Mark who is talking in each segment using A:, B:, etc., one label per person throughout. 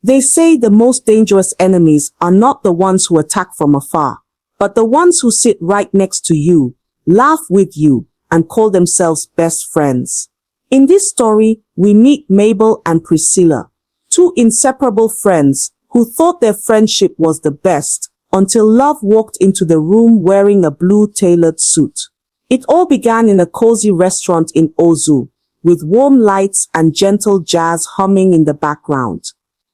A: They say the most dangerous enemies are not the ones who attack from afar, but the ones who sit right next to you, laugh with you, and call themselves best friends. In this story, we meet Mabel and Priscilla, two inseparable friends who thought their friendship was the best until love walked into the room wearing a blue tailored suit. It all began in a cozy restaurant in Ozu, with warm lights and gentle jazz humming in the background.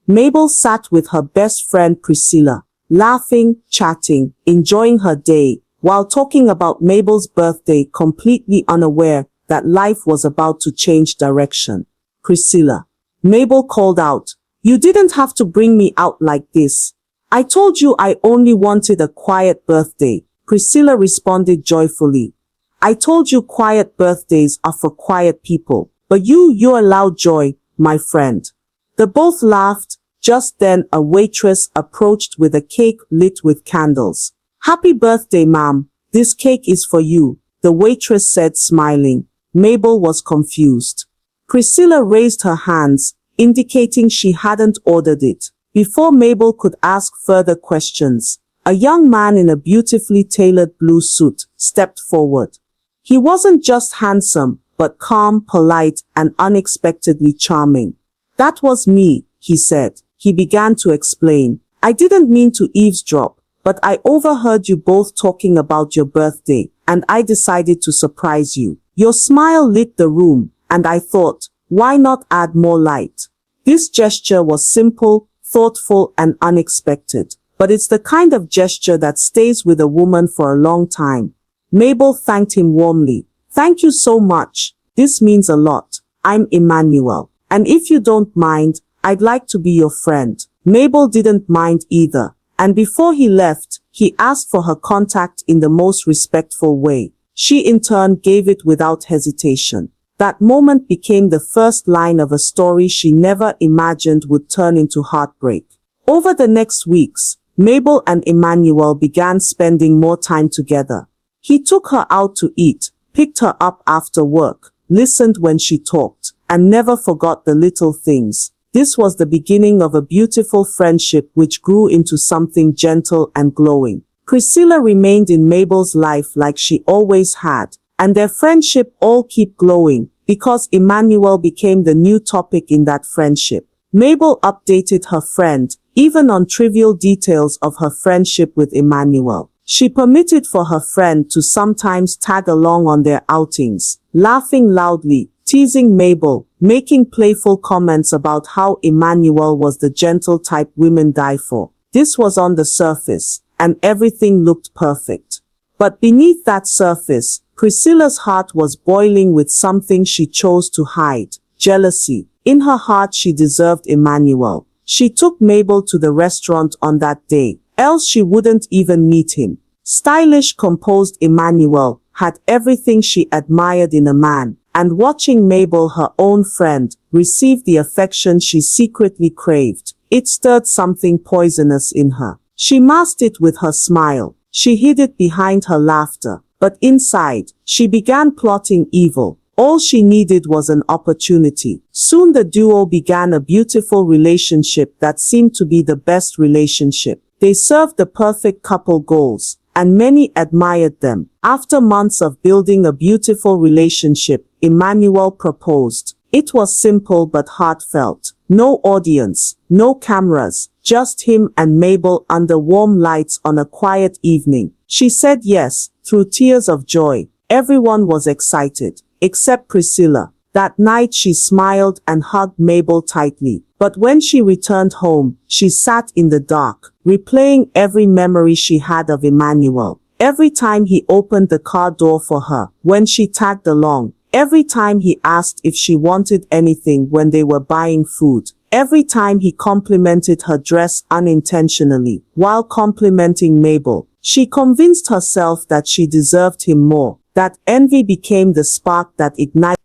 A: Mabel sat with her best friend Priscilla, laughing, chatting, enjoying her day, while talking about Mabel's birthday, completely unaware that life was about to change direction. Priscilla. Mabel called out, "You didn't have to bring me out like this. I told you I only wanted a quiet birthday." Priscilla responded joyfully. "I told you quiet birthdays are for quiet people, but you allowed joy, my friend." They both laughed. Just then a waitress approached with a cake lit with candles. "Happy birthday, ma'am. This cake is for you," the waitress said, smiling. Mabel was confused. Priscilla raised her hands, indicating she hadn't ordered it. Before Mabel could ask further questions, a young man in a beautifully tailored blue suit stepped forward. He wasn't just handsome, but calm, polite, and unexpectedly charming. "That was me," he said. He began to explain. "I didn't mean to eavesdrop, but I overheard you both talking about your birthday, and I decided to surprise you." Your smile lit the room, and I thought, why not add more light? This gesture was simple, thoughtful, and unexpected, but it's the kind of gesture that stays with a woman for a long time. Mabel thanked him warmly. "Thank you so much. This means a lot. I'm Emmanuel. And if you don't mind, I'd like to be your friend." Mabel didn't mind either, and before he left, he asked for her contact in the most respectful way. She in turn gave it without hesitation. That moment became the first line of a story she never imagined would turn into heartbreak. Over the next weeks, Mabel and Emmanuel began spending more time together. He took her out to eat, picked her up after work, listened when she talked, and never forgot the little things. This was the beginning of a beautiful friendship which grew into something gentle and glowing. Priscilla remained in Mabel's life like she always had, and their friendship all kept glowing because Emmanuel became the new topic in that friendship. Mabel updated her friend, even on trivial details of her friendship with Emmanuel. She permitted for her friend to sometimes tag along on their outings, laughing loudly, teasing Mabel, making playful comments about how Emmanuel was the gentle type women die for. This was on the surface, and everything looked perfect. But beneath that surface, Priscilla's heart was boiling with something she chose to hide: jealousy. In her heart she deserved Emmanuel. She took Mabel to the restaurant on that day, else she wouldn't even meet him. Stylish, composed Emmanuel had everything she admired in a man, and watching Mabel, her own friend, receive the affection she secretly craved, it stirred something poisonous in her. She masked it with her smile. She hid it behind her laughter. But inside, she began plotting evil. All she needed was an opportunity. Soon the duo began a beautiful relationship that seemed to be the best relationship. They served the perfect couple goals, and many admired them. After months of building a beautiful relationship, Emmanuel proposed. It was simple but heartfelt. No audience, no cameras, just him and Mabel under warm lights on a quiet evening. She said yes, through tears of joy. Everyone was excited, except Priscilla. That night she smiled and hugged Mabel tightly. But when she returned home, she sat in the dark, replaying every memory she had of Emmanuel. Every time he opened the car door for her, when she tagged along. Every time he asked if she wanted anything when they were buying food. Every time he complimented her dress unintentionally, while complimenting Mabel. She convinced herself that she deserved him more. That envy became the spark that ignited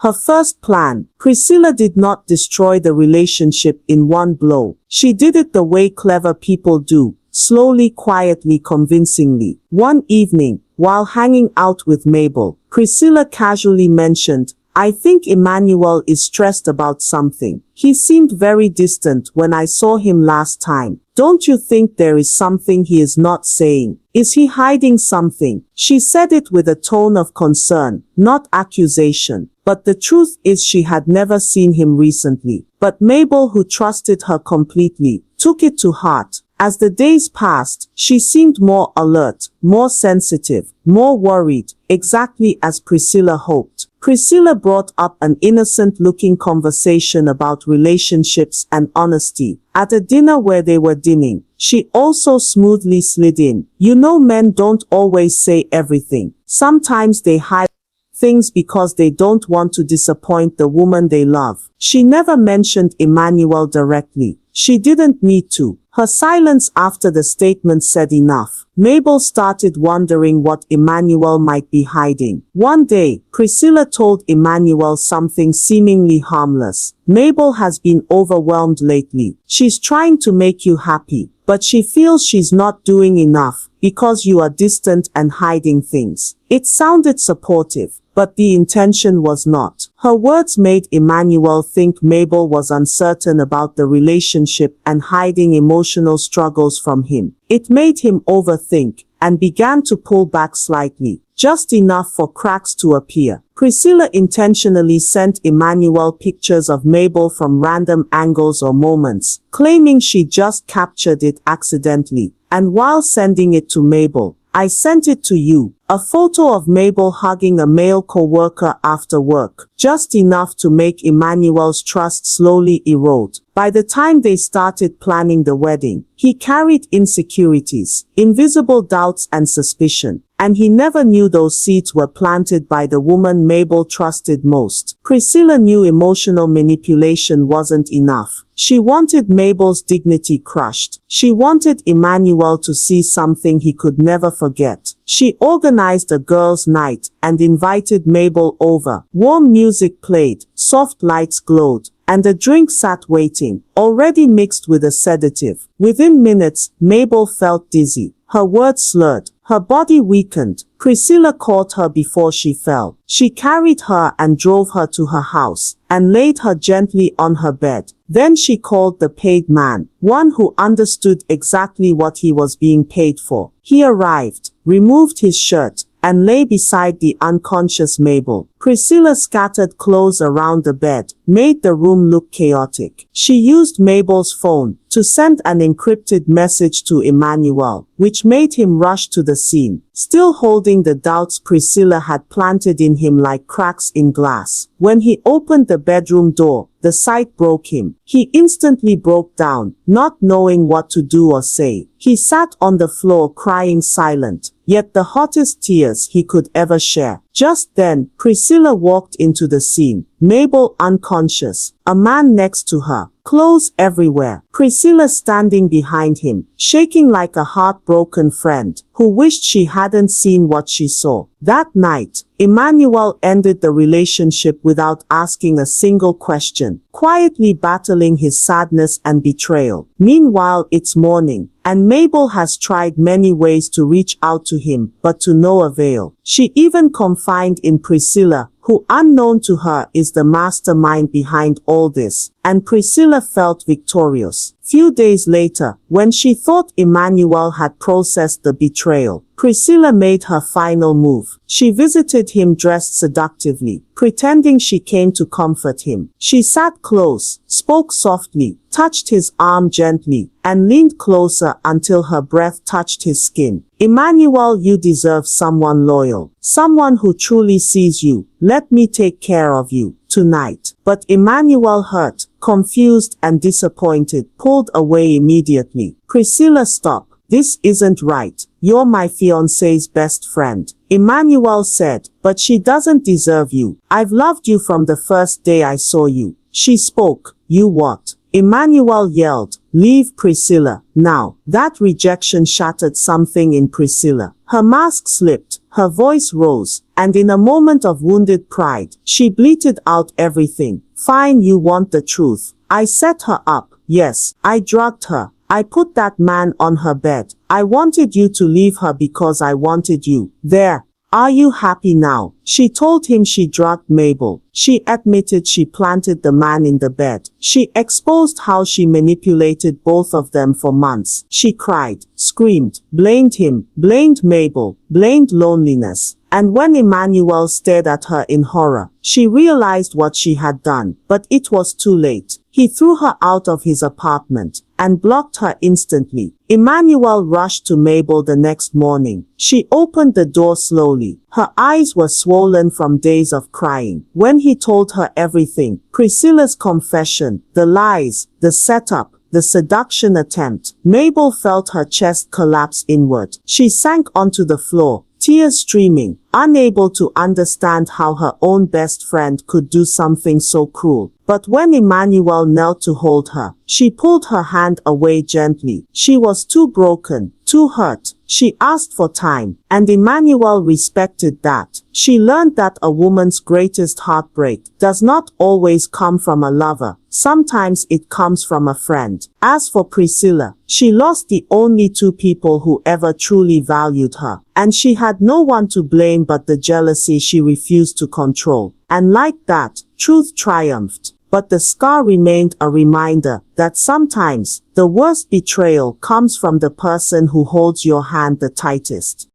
A: her first plan. Priscilla did not destroy the relationship in one blow. She did it the way clever people do, slowly, quietly, convincingly. One evening, while hanging out with Mabel, Priscilla casually mentioned, I think Emmanuel is stressed about something. He seemed very distant when I saw him last time. Don't you think there is something he is not saying? Is he hiding something? She said it with a tone of concern, not accusation. But the truth is she had never seen him recently. But Mabel, who trusted her completely, took it to heart. As the days passed, she seemed more alert, more sensitive, more worried, exactly as Priscilla hoped. Priscilla brought up an innocent-looking conversation about relationships and honesty. At a dinner where they were dining, she also smoothly slid in. You know, men don't always say everything. Sometimes they hide things because they don't want to disappoint the woman they love. She never mentioned Emmanuel directly. She didn't need to. Her silence after the statement said enough. Mabel started wondering what Emmanuel might be hiding. One day, Priscilla told Emmanuel something seemingly harmless. Mabel has been overwhelmed lately. She's trying to make you happy, but she feels she's not doing enough because you are distant and hiding things. It sounded supportive, but the intention was not. Her words made Emmanuel think Mabel was uncertain about the relationship and hiding emotional struggles from him. It made him overthink and began to pull back slightly, just enough for cracks to appear. Priscilla intentionally sent Emmanuel pictures of Mabel from random angles or moments, claiming she just captured it accidentally. And while sending it to Mabel, I sent it to you. A photo of Mabel hugging a male co-worker after work, just enough to make Emmanuel's trust slowly erode. By the time they started planning the wedding, he carried insecurities, invisible doubts and suspicion, and he never knew those seeds were planted by the woman Mabel trusted most. Priscilla knew emotional manipulation wasn't enough. She wanted Mabel's dignity crushed. She wanted Emmanuel to see something he could never forget. She organized a girls' night and invited Mabel over. Warm music played, soft lights glowed, and a drink sat waiting, already mixed with a sedative. Within minutes, Mabel felt dizzy. Her words slurred. Her body weakened. Priscilla caught her before she fell. She carried her and drove her to her house, and laid her gently on her bed. Then she called the paid man, one who understood exactly what he was being paid for. He arrived, removed his shirt, and lay beside the unconscious Mabel. Priscilla scattered clothes around the bed, made the room look chaotic. She used Mabel's phone to send an encrypted message to Emmanuel, which made him rush to the scene, still holding the doubts Priscilla had planted in him like cracks in glass. When he opened the bedroom door, the sight broke him. He instantly broke down, not knowing what to do or say. He sat on the floor crying silent, yet the hottest tears he could ever share. Just then, Priscilla walked into the scene, Mabel unconscious, a man next to her, clothes everywhere. Priscilla standing behind him, shaking like a heartbroken friend, who wished she hadn't seen what she saw. That night, Emmanuel ended the relationship without asking a single question, quietly battling his sadness and betrayal. Meanwhile, it's morning, and Mabel has tried many ways to reach out to him, but to no avail. She even confided in Priscilla, who unknown to her is the mastermind behind all this, and Priscilla felt victorious. Few days later, when she thought Emmanuel had processed the betrayal, Priscilla made her final move. She visited him dressed seductively, pretending she came to comfort him. She sat close, spoke softly, touched his arm gently, and leaned closer until her breath touched his skin. Emmanuel, you deserve someone loyal, someone who truly sees you. Let me take care of you tonight. But Emmanuel, hurt, confused, and disappointed, pulled away immediately. Priscilla, stop. This isn't right. You're my fiancé's best friend, Emmanuel said, but she doesn't deserve you. I've loved you from the first day I saw you. She spoke. You what? Emmanuel yelled. Leave Priscilla, now. That rejection shattered something in Priscilla. Her mask slipped, her voice rose, and in a moment of wounded pride, she bleated out everything. Fine, you want the truth. I set her up. Yes, I drugged her. I put that man on her bed. I wanted you to leave her because I wanted you. There. "Are you happy now?" She told him she drugged Mabel. She admitted she planted the man in the bed. She exposed how she manipulated both of them for months. She cried, screamed, blamed him, blamed Mabel, blamed loneliness. And when Emmanuel stared at her in horror, she realized what she had done, but it was too late. He threw her out of his apartment and blocked her instantly. Emmanuel rushed to Mabel the next morning. She opened the door slowly. Her eyes were swollen from days of crying. When he told her everything, Priscilla's confession, the lies, the setup, the seduction attempt, Mabel felt her chest collapse inward. She sank onto the floor, tears streaming, unable to understand how her own best friend could do something so cruel. But when Emmanuel knelt to hold her, she pulled her hand away gently. She was too broken, too hurt. She asked for time, and Emmanuel respected that. She learned that a woman's greatest heartbreak does not always come from a lover. Sometimes it comes from a friend. As for Priscilla, she lost the only two people who ever truly valued her, and she had no one to blame but the jealousy she refused to control. And like that, truth triumphed. But the scar remained a reminder that sometimes the worst betrayal comes from the person who holds your hand the tightest.